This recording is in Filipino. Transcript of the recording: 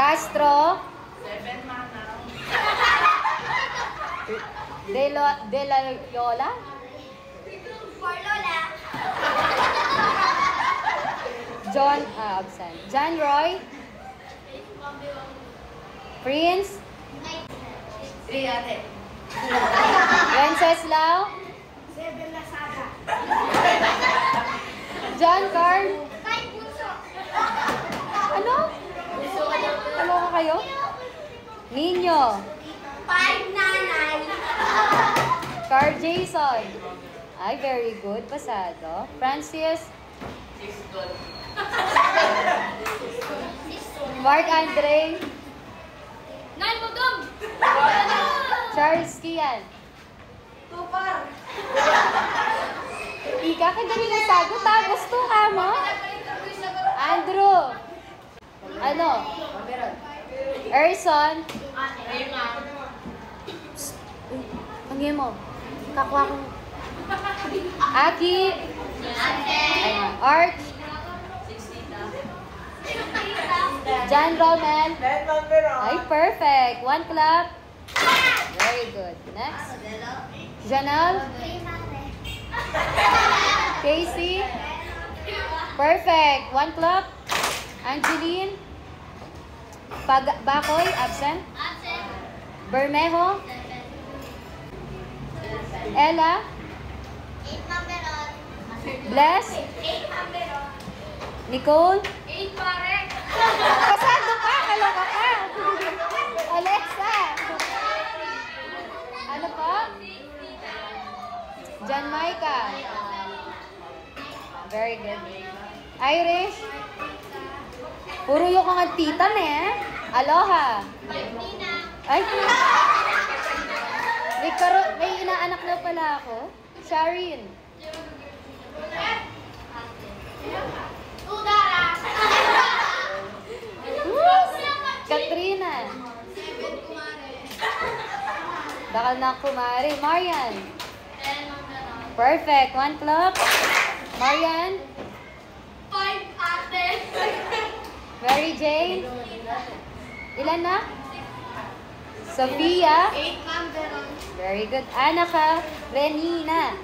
Castro. 7 Manang. De La Yola. For Lola. John, absent. John Roy. Prince. 3 ate. Wenceslao. 7 Lazada. John Carl. 5 Puso. Ano? Ano ka kayo? Nino. 5 Nanay. Carl Jason. Ay, very good. Pasado. Francis. 6 gold. Mark Andre. 9 Budong. Charles Kian. 2 par. Ika ka galing ang sagot ha. Gusto ka mo? Andrew. Ano? Erson. 3 ma'am. Pangin mo. Kakuha kong... Aki. Ayun. Arch. 60 na. John Roman. 10 ma'am pero. Ay, perfect. 1 clap. Very good. Next. Janelle. Casey. Perfect. 1 clap. Angeline. Bakoy. Absent. Bermejo. Ella. 8 Mamberon. Bless. 8 Mamberon. Nicole. 8 Pare. Pasado ka. Kaloka ka. Alexa. Ano pa? John Micah. Very good. Irish. Puro yung kang titan eh. Aloha. Nina. Ay. May inaanak na pala ako. Sharin. Udara. Katrina. 7 Kumare. Bakal na kumari. Marian. 10 Mamberon. Perfect. 1 clap. Marian. 5 Ate. Mary Jane. Ilan na? Sophia. 8 Mamberon. Very good. Anaka. Renina.